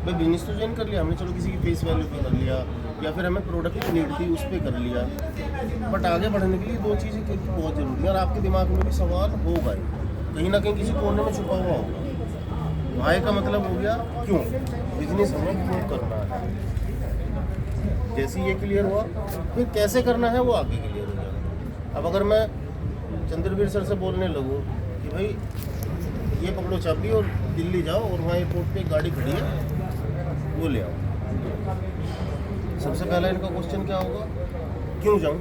भाई बिजनेस तो ज्वाइन कर लिया हमने, चलो किसी की फेस वैल्यू पे कर लिया, या फिर हमें प्रोडक्ट की नीड थी उस पर कर लिया, बट आगे बढ़ने के लिए दो चीज़ें बहुत ज़रूरी है। और आपके दिमाग में भी सवाल होगा ही, कहीं ना कहीं किसी कोने में छुपा हुआ होगा। वाई का मतलब हो गया क्यों, बिजनेस हमें क्यों करना है। जैसे ये क्लियर हुआ, फिर कैसे करना है वो आगे क्लियर हो जाएगा। अब अगर मैं चंद्रवीर सर से बोलने लगूँ कि भाई ये पकड़ो चाबी और दिल्ली जाओ और वहाँ एयरपोर्ट पे एक गाड़ी खड़ी है वो ले आओ, सबसे पहला इनका क्वेश्चन क्या होगा, क्यों जाऊँ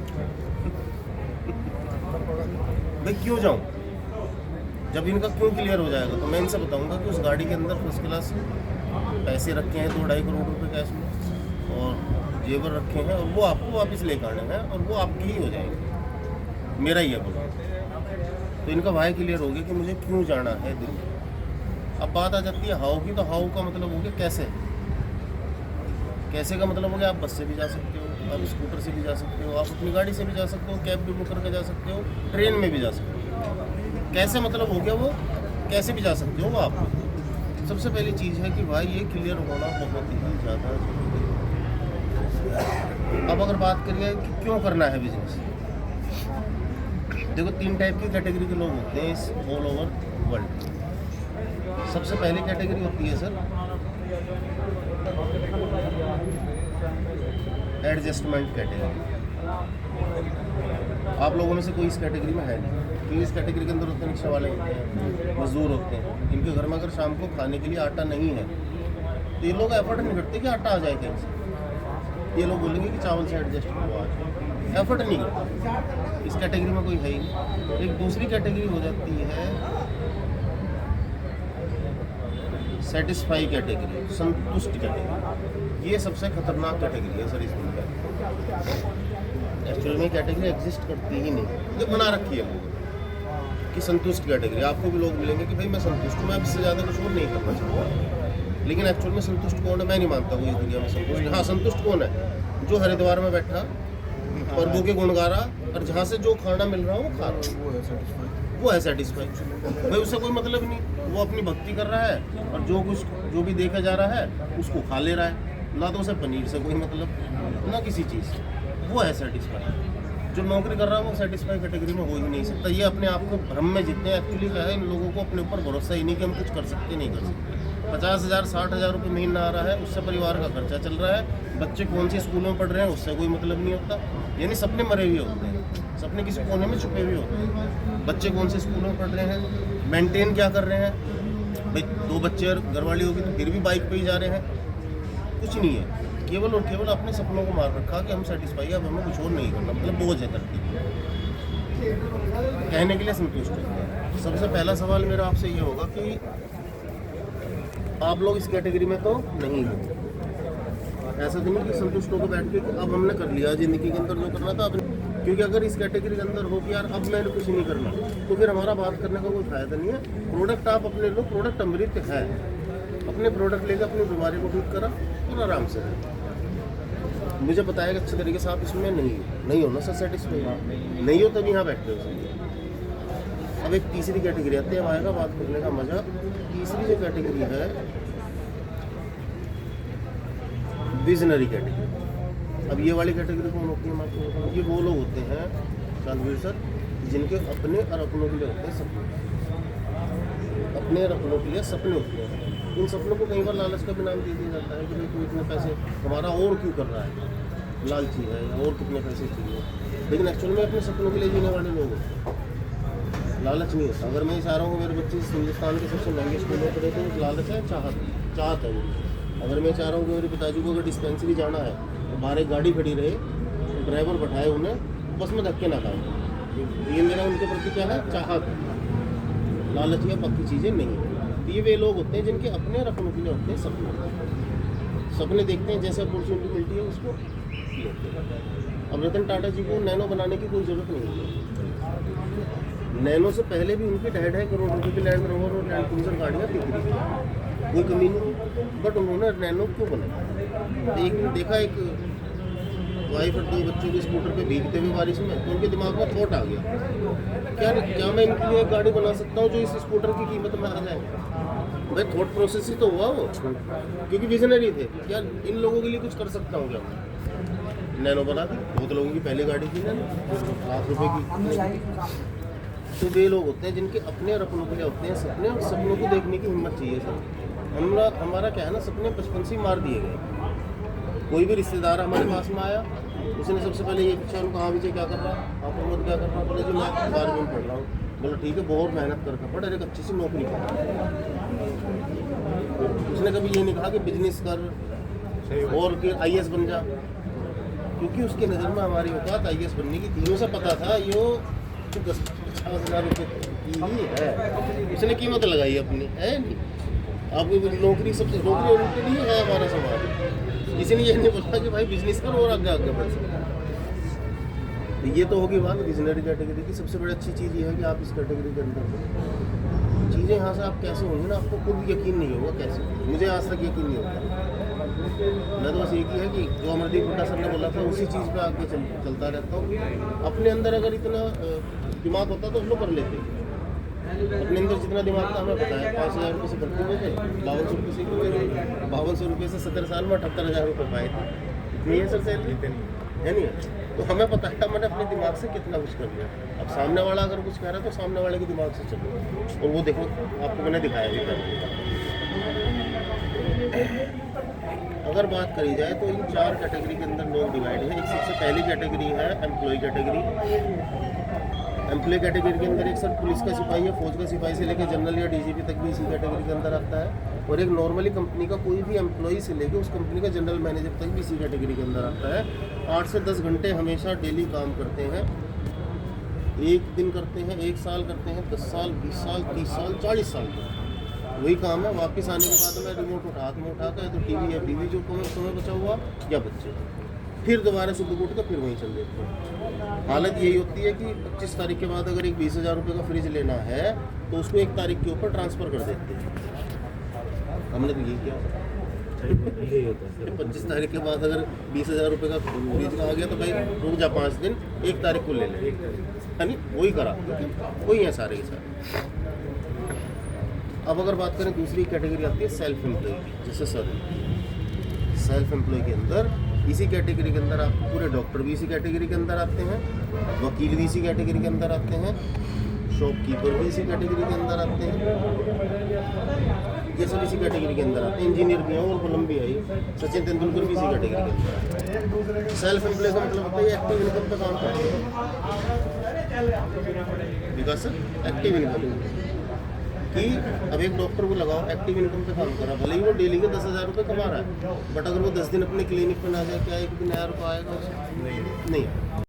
भाई क्यों जाऊँ। जब इनका क्यों क्लियर हो जाएगा तो मैं इनसे बताऊंगा कि उस गाड़ी के अंदर फर्स्ट क्लास पैसे रखे हैं 2-2.5 करोड़ रुपए कैश में और जेवर रखे हैं, और वो आपको वापस लेकर आने हैं और वो आपकी ही हो जाएंगे, मेरा ही है बोलो। तो इनका वाई क्लियर हो गया कि मुझे क्यों जाना है दिल्ली। अब बात आ जाती है हाउ की, तो हाउ का मतलब हो गया कैसे। कैसे का मतलब हो गया आप बस से भी जा सकते हो, आप स्कूटर से भी जा सकते हो, आप अपनी गाड़ी से भी जा सकते हो, कैब भी बुक करके जा सकते हो, ट्रेन में भी जा सकते हो। कैसे मतलब हो गया वो कैसे भी जा सकते हो वो आप। सबसे पहली चीज़ है कि भाई ये क्लियर होना बहुत ही ज़्यादा जरूरी है। अब अगर बात करिए कि क्यों करना है बिजनेस, देखो 3 टाइप की कैटेगरी के लोग होते हैं इस ऑल ओवर वर्ल्ड। सबसे पहली कैटेगरी होती है सर एडजस्टमेंट कैटेगरी। आप लोगों में से कोई इस कैटेगरी में है नहीं, क्योंकि इस कैटेगरी के अंदर होते हैं रिक्शा वाले होते हैं, मजदूर होते हैं, इनके घर में अगर शाम को खाने के लिए आटा नहीं है तो ये लोग एफर्ट नहीं करते कि आटा आ जाए कहीं से। ये लोग बोलेंगे कि चावल से एडजस्ट करो आज, एफर्ट नहीं करते। इस कैटेगरी में कोई है ही नहीं। एक दूसरी कैटेगरी हो जाती है सेटिस्फाई कैटेगरी, संतुष्ट कैटेगरी। ये सबसे खतरनाक कैटेगरी है सर इस दुनिया में। एक्चुअल में कैटेगरी एग्जिस्ट करती ही नहीं, ये बना रखी है लोगों कि संतुष्ट कैटेगरी। आपको भी लोग मिलेंगे कि भाई मैं संतुष्ट हूँ, मैं अब इससे ज़्यादा कुछ और नहीं करना चाहता। लेकिन एक्चुअल में संतुष्ट कौन है मैं नहीं मानता वो इस दुनिया में संतुष्ट है। हाँ संतुष्ट कौन है, जो हरिद्वार में बैठा प्रभु के गुण गा रहा और जहाँ से जो खाना मिल रहा है वो खा रहा, वो है सेटिस्फाइड। भाई उससे कोई मतलब नहीं, वो अपनी भक्ति कर रहा है और जो भी देखा जा रहा है उसको खा ले रहा है, ना तो उसे पनीर से कोई मतलब ना किसी चीज़ से, वो है सेटिस्फाई। जो नौकरी कर रहा है वो सेटिस्फाई कैटेगरी में हो ही नहीं सकता। ये अपने आप को भ्रम में जितने एक्चुअली क्या है, इन लोगों को अपने ऊपर भरोसा ही नहीं कि हम कुछ कर सकते नहीं कर सकते। 50,000 60,000 रुपये महीना आ रहा है, उससे परिवार का खर्चा चल रहा है, बच्चे कौन सी स्कूलों में पढ़ रहे हैं उससे कोई मतलब नहीं होता। यानी सपने मरे हुए होते हैं, सपने किसी कोने में छुपे हुए होते हैं। बच्चे कौन से स्कूलों में पढ़ रहे हैं, मेंटेन क्या कर रहे हैं। भाई 2 बच्चे और घरवाली होगी तो फिर भी बाइक पे ही जा रहे हैं, कुछ नहीं है। केवल और केवल अपने सपनों को मार रखा कि हम सेटिस्फाई, अब हमें कुछ और नहीं करना, मतलब बोझ है धरती कहने के लिए संतुष्ट है। सबसे पहला सवाल मेरा आपसे ये होगा कि आप लोग इस कैटेगरी में तो नहीं हो। ऐसा तो नहीं कि संतुष्ट होकर बैठ के अब हमने कर लिया जिंदगी के अंदर जो करना था अब, क्योंकि अगर इस कैटेगरी के अंदर हो कि यार अब मैंने कुछ नहीं करना तो फिर हमारा बात करने का कोई फायदा नहीं है। प्रोडक्ट आप अपने लो, प्रोडक्ट अमृत है, अपने प्रोडक्ट लेकर अपनी बीमारी को ठीक करा और आराम से रहे। मुझे बताएगा अच्छे तरीके से आप इसमें नहीं हो ना सर सेटिस्फाई, नहीं हो तभी यहाँ बैठते हो। अब एक तीसरी कैटेगरी आती है, आएगा बात करने का मजा। तीसरी जो कैटेगरी है विजनरी कैटेगरी। अब ये वाली कैटेगरी कौन होती है मैं आपको बताऊँ, ये वो लोग होते हैं चांदवीर सर जिनके अपने और अपनों के लिए होते हैं सपने, अपने और अपनों के लिए सपने होते हैं। इन सपनों को कई बार लालच का भी नाम दे दिया जाता है कि भाई तू इतने पैसे हमारा और क्यों कर रहा है, लालची है और कितने पैसे चाहिए। लेकिन एक्चुअल में अपने सपनों के लिए जीने वाले लोग होते हैं, लालच नहीं होता। अगर मैं चाह रहा हूँ मेरे बच्चे हिंदुस्तान के सबसे महंगे स्कूल में पढ़े तो लालच है, चाहत है वो। अगर मैं चाह रहा हूँ कि मेरे पिताजी को अगर डिस्पेंसरी जाना है तो बाहर एक गाड़ी खड़ी रहे, तो ड्राइवर बैठाए उन्हें, बस में धक्के ना खाए। ये मेरा उनके प्रति क्या है, चाहत, लालच या पक्की चीज़ें नहीं। तो ये वे लोग होते हैं जिनके अपने और अपनों के लिए होते हैं सपने देखते हैं, जैसे अपॉर्चुनिटी मिलती है उसको लेते हैं। अब रतन टाटा जी को नैनो बनाने की कोई ज़रूरत नहीं है। नैनो से पहले भी उनके 2.5 करोड़ रुपए की लैंड रोवर और लैंड क्रूजर गाड़ियाँ बिक रही थी, कोई कमी नहीं, बट उन्होंने नैनो क्यों बनाया। एक देखा एक वाइफ और 2 बच्चों के स्कूटर पे भीगते हुए बारिश में, तो उनके दिमाग में थॉट आ गया, क्या मैं इनके लिए एक गाड़ी बना सकता हूँ जो इस स्कूटर की कीमत में आ जाए। भाई थॉट प्रोसेस ही तो हुआ वो, क्योंकि विजनरी थे, यार इन लोगों के लिए कुछ कर सकता हूँ क्या। नैनो बना दी, बहुत लोगों की पहली गाड़ी थी नैनो, ₹1,00,000 की। तो वे लोग होते हैं जिनके अपने और अपनों के लिए होते हैं सपने, और सपनों को देखने की हिम्मत चाहिए सर। हमारा क्या है ना, सपने बचपन से ही मार दिए गए। कोई भी रिश्तेदार हमारे पास में आया, उसने सबसे पहले ये पूछा, कहाँ विजय क्या कर रहा, आप मोहम्मद क्या कर रहा, बोले जी मैं 12वीं में पढ़ रहा हूँ। बोला ठीक है, बहुत मेहनत करके पढ़, एक अच्छी सी नौकरी कर। उसने कभी ये नहीं कहा कि बिजनेस कर और कि IAS बन जा, क्योंकि उसके नज़र में हमारी औकात IAS बनने की थी। उसे पता था यो 10-50 हज़ार रुपये की ही है, उसने कीमत लगाई अपनी, है नहीं। अब नौकरी सबसे नौकरी ओरिएंटेड ही है हमारा समाज। किसी ने ये नहीं बोला कि भाई बिजनेस करो और आगे आगे बढ़ सकते। तो ये तो होगी बात विजनरी कैटेगरी की। सबसे बड़ी अच्छी चीज़ ये है कि आप इस कैटेगरी के अंदर चीज़ें यहाँ से आप कैसे होंगी ना, आपको खुद यकीन नहीं होगा कैसे। मुझे आज तक यकीन नहीं होता। मैं तो बस एक ही है कि जो अमरदीप हुड्डा सर ने बोला था उसी चीज़ पे आगे चलता रहता हूँ। अपने अंदर अगर इतना दिमाग होता तो हम लोग कर लेते। अपने अंदर जितना दिमाग था हमें पता है, 5,000 रुपये से भर्ती हुए थे, 5200 रुपये से हुए थे, 5200 रुपये से 17 साल में 78,000 रुपये पाए थे। इतनी है सर सैलरी है नहीं। तो हमें पता है मैंने अपने दिमाग से कितना कुछ कर लिया। अब सामने वाला अगर कुछ कह रहा है तो सामने वाले के दिमाग से चलो, और वो देखो आपको मैंने दिखाया भी था। अगर बात करी जाए तो इन 4 कैटेगरी के अंदर लोग डिवाइड है। एक सबसे पहली कैटेगरी है एम्प्लॉय कैटेगरी। एम्प्लॉय कैटेगरी के अंदर एक सर पुलिस का सिपाही है, फौज का सिपाही से लेकर जनरल या DGP तक भी इसी कैटेगरी के अंदर आता है। और एक नॉर्मली कंपनी का कोई भी एम्प्लॉय से लेकर उस कंपनी का जनरल मैनेजर तक भी इसी कैटेगरी के अंदर आता है। 8 से 10 घंटे हमेशा डेली काम करते हैं। 1 दिन करते हैं, 1 साल करते हैं, 10 साल, 20 साल, 30 साल, 40 साल वही काम है। वापस आने के बाद में रिमोट हाथ में उठा कर तो TV या बीवी जो समय बचा हुआ या बच्चे, फिर दोबारा सुबह उठ कर फिर वहीं चल देते हैं। हालत यही होती है कि 25 तारीख के बाद अगर एक 20,000 रुपये का फ्रिज लेना है तो उसको 1 तारीख के ऊपर ट्रांसफ़र कर देते हैं। हमने तो यही किया। 25 तारीख के बाद अगर 20,000 रुपये का फ्रिज का आ गया तो भाई रुक जा 5 दिन, 1 तारीख को ले ले, है नहीं, वही करा, वही है सारे के सारे। अब अगर बात करें दूसरी कैटेगरी आती है सेल्फ एम्प्लॉय की, जैसे सर सेल्फ एम्प्लॉय के अंदर इसी कैटेगरी के अंदर आप पूरे डॉक्टर भी इसी कैटेगरी के अंदर आते हैं, वकील भी इसी कैटेगरी के अंदर आते हैं, शॉपकीपर भी इसी कैटेगरी के अंदर आते हैं, ये सब इसी कैटेगरी के अंदर आते हैं। इंजीनियर भी हैं और कोलंबिया आई, सचिन तेंदुलकर भी इसी कैटेगरी के अंदर आते हैं। सेल्फ एम्प्लॉय का मतलब होता है एक्टिव इनकम पर काम करते हैं। बिकॉज एक्टिव इनकम कि अब एक डॉक्टर को लगाओ एक्टिव इनकम पे काम कर रहा है, भले ही वो डेली के 10,000 रुपये कमा रहा है, बट अगर वो 10 दिन अपने क्लिनिक पे ना जाए, क्या एक दिन 1,000 रुपये आएगा उसे? नहीं।